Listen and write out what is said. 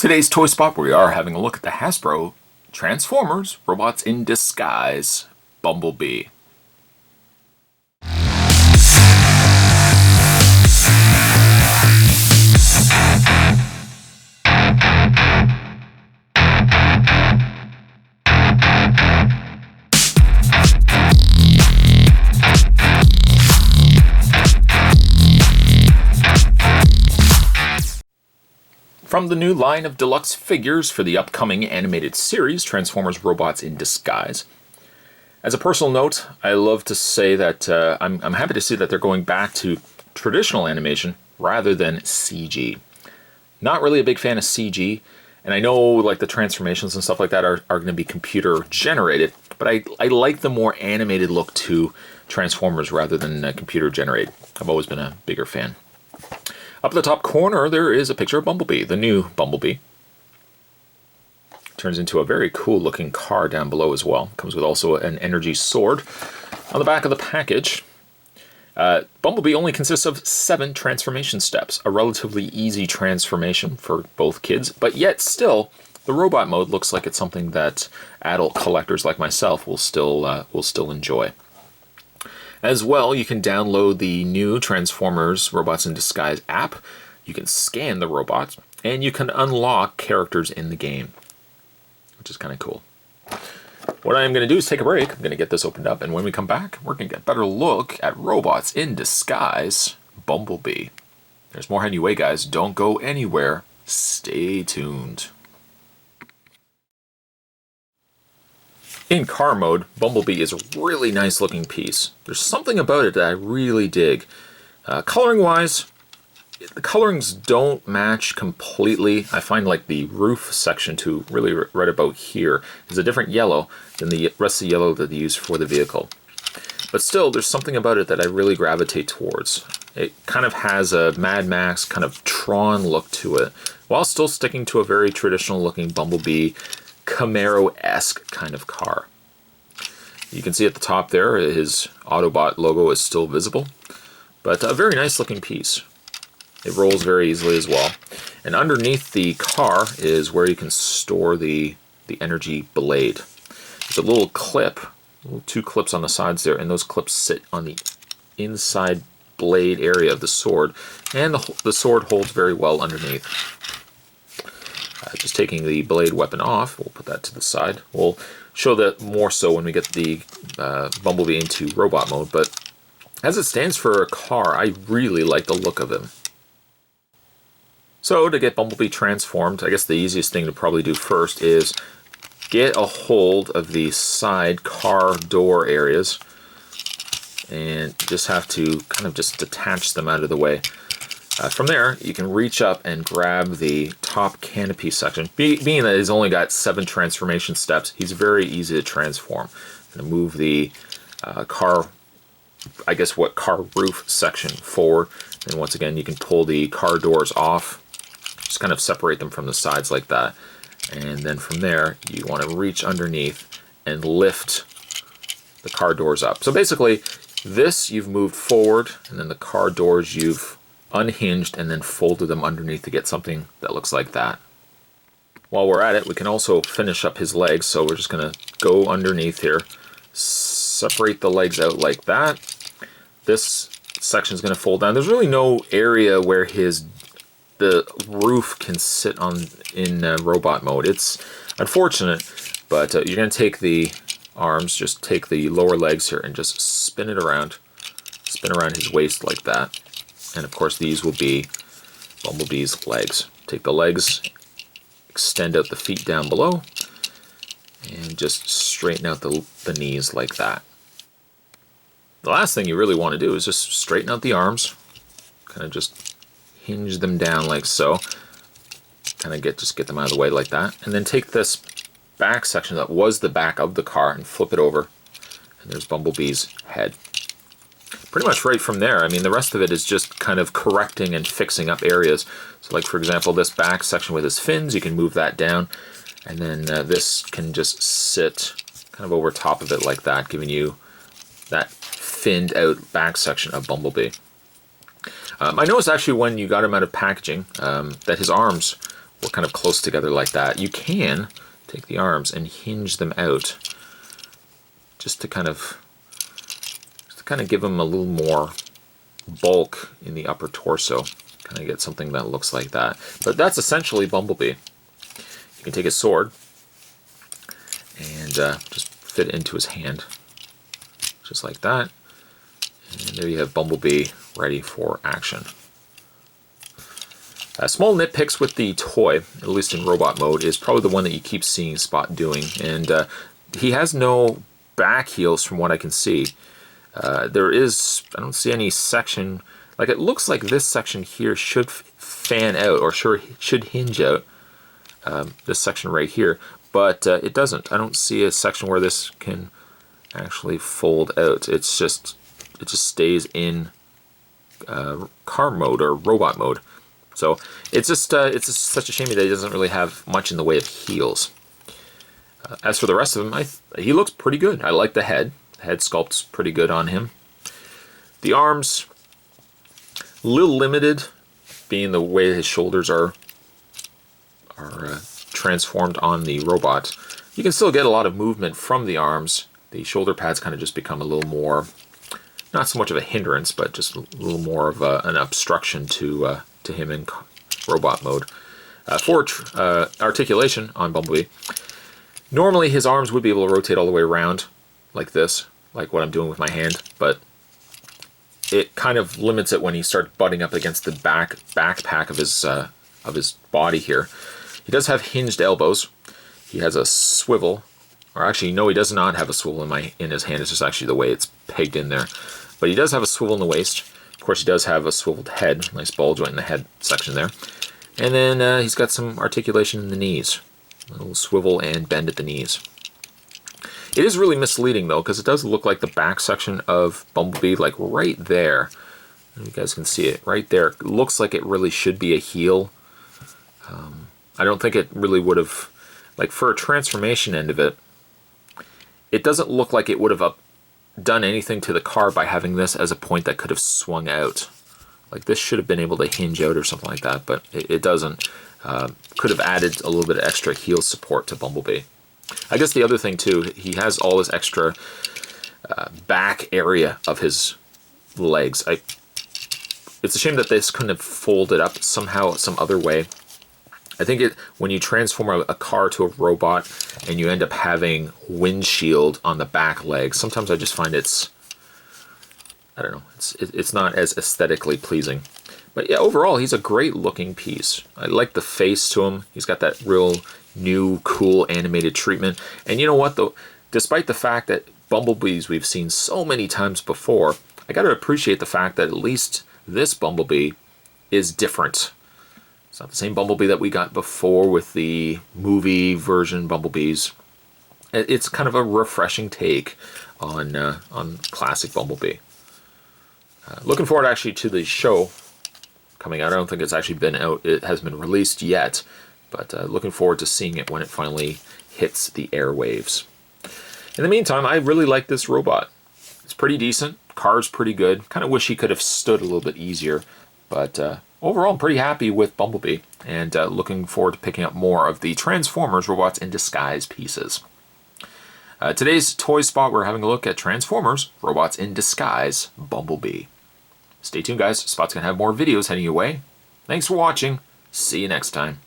Today's Toy Spot, we are having a look at the Hasbro Transformers Robots in Disguise Bumblebee. From the new line of deluxe figures for the upcoming animated series, Transformers Robots in Disguise. As a personal note, I love to say that I'm happy to see that they're going back to traditional animation rather than CG. Not really a big fan of CG, and I know like the transformations and stuff like that are going to be computer generated, but I like the more animated look to Transformers rather than computer generated. I've always been a bigger fan. Up in the top corner, there is a picture of Bumblebee, the new Bumblebee. Turns into a very cool looking car down below as well. Comes with also an energy sword. On the back of the package, Bumblebee only consists of 7 transformation steps. A relatively easy transformation for both kids, but yet still, the robot mode looks like it's something that adult collectors like myself will still enjoy. As well, you can download the new Transformers Robots in Disguise app, you can scan the robots, and you can unlock characters in the game, which is kind of cool. What I'm going to do is take a break, I'm going to get this opened up, and when we come back, we're going to get a better look at Robots in Disguise Bumblebee. There's more heading your way, guys. Don't go anywhere. Stay tuned. In car mode, Bumblebee is a really nice looking piece. There's something about it that I really dig. Coloring wise, the colorings don't match completely. I find like the roof section to really right about here is a different yellow than the rest of the yellow that they use for the vehicle. But still, there's something about it that I really gravitate towards. It kind of has a Mad Max, kind of Tron look to it, while still sticking to a very traditional looking Bumblebee Camaro-esque kind of car. You can see at the top there, his Autobot logo is still visible, but a very nice looking piece. It rolls very easily as well. And underneath the car is where you can store the energy blade. There's a little clip, 2 clips on the sides there, and those clips sit on the inside blade area of the sword, and the sword holds very well underneath. Just taking the blade weapon off, we'll put that to the side. We'll show that more so when we get the Bumblebee into robot mode, but as it stands for a car, I really like the look of him. So to get Bumblebee transformed, I guess the easiest thing to probably do first is get a hold of the side car door areas and just have to kind of just detach them out of the way. From there, you can reach up and grab the top canopy section. Being that he's only got 7 transformation steps, he's very easy to transform. I'm going to move the car roof section forward. And once again, you can pull the car doors off. Just kind of separate them from the sides like that. And then from there, you want to reach underneath and lift the car doors up. So basically, this you've moved forward, and then the car doors you've unhinged and then folded them underneath to get something that looks like that. While we're at it, we can also finish up his legs, so we're just going to go underneath here, separate the legs out like that. This section is going to fold down. There's really no area where the roof can sit on in robot mode. It's unfortunate, but you're going to take the arms, just take the lower legs here and just spin around his waist like that. And of course these will be Bumblebee's legs. Take the legs, extend out the feet down below, and just straighten out the knees like that. The last thing you really want to do is just straighten out the arms, kind of just hinge them down like so, kind of get them out of the way like that, and then take this back section that was the back of the car and flip it over, and there's Bumblebee's head. Pretty much right from there, I mean, the rest of it is just kind of correcting and fixing up areas. So like, for example, this back section with his fins, you can move that down, and then this can just sit kind of over top of it like that, giving you that finned out back section of Bumblebee. I noticed actually when you got him out of packaging that his arms we're kind of close together like that. You can take the arms and hinge them out just to kind of give them a little more bulk in the upper torso. Kind of get something that looks like that. But that's essentially Bumblebee. You can take his sword and just fit it into his hand, just like that. And there you have Bumblebee ready for action. Small nitpicks with the toy, at least in robot mode, is probably the one that you keep seeing Spot doing. And he has no back heels from what I can see. I don't see any section, like it looks like this section here should fan out, or should hinge out, this section right here, but it doesn't. I don't see a section where this can actually fold out. It just stays in car mode or robot mode. So it's just such a shame that he doesn't really have much in the way of heels. As for the rest of him, he looks pretty good. I like the head. The head sculpt's pretty good on him. The arms, a little limited, being the way his shoulders are transformed on the robot. You can still get a lot of movement from the arms. The shoulder pads kind of just become a little more, not so much of a hindrance, but just a little more of an obstruction to him in robot mode. For articulation on Bumblebee, normally his arms would be able to rotate all the way around like this, like what I'm doing with my hand, but it kind of limits it when he starts butting up against the backpack of his body here. He does have hinged elbows. He has a swivel, or actually no, he does not have a swivel in his hand. It's just actually the way it's pegged in there. But he does have a swivel in the waist. Of course, he does have a swiveled head, nice ball joint in the head section there. And then he's got some articulation in the knees, a little swivel and bend at the knees. It is really misleading though, because it does look like the back section of Bumblebee, like right there. You guys can see it right there. It looks like it really should be a heel. I don't think it really would have, like for a transformation end of it, it doesn't look like it would have done anything to the car by having this as a point that could have swung out. Like this should have been able to hinge out or something like that, but it doesn't. Could have added a little bit of extra heel support to Bumblebee. I guess the other thing too, he has all this extra back area of his legs. It's a shame that this couldn't have folded up somehow, some other way. I think when you transform a car to a robot and you end up having windshield on the back legs, sometimes I just find I don't know, it's not as aesthetically pleasing. But yeah, overall, he's a great looking piece. I like the face to him. He's got that real new, cool animated treatment. And you know what, though? Despite the fact that Bumblebees we've seen so many times before, I got to appreciate the fact that at least this Bumblebee is different. It's not the same Bumblebee that we got before with the movie version Bumblebees. It's kind of a refreshing take on classic Bumblebee. Looking forward actually to the show coming out. I don't think it's actually been out. It hasn't been released yet, but looking forward to seeing it when it finally hits the airwaves. In the meantime, I really like this robot. It's pretty decent. Car's pretty good. Kind of wish he could have stood a little bit easier, but overall, I'm pretty happy with Bumblebee, and looking forward to picking up more of the Transformers Robots in Disguise pieces. Today's Toy Spot, we're having a look at Transformers Robots in Disguise Bumblebee. Stay tuned, guys. Spot's going to have more videos heading your way. Thanks for watching. See you next time.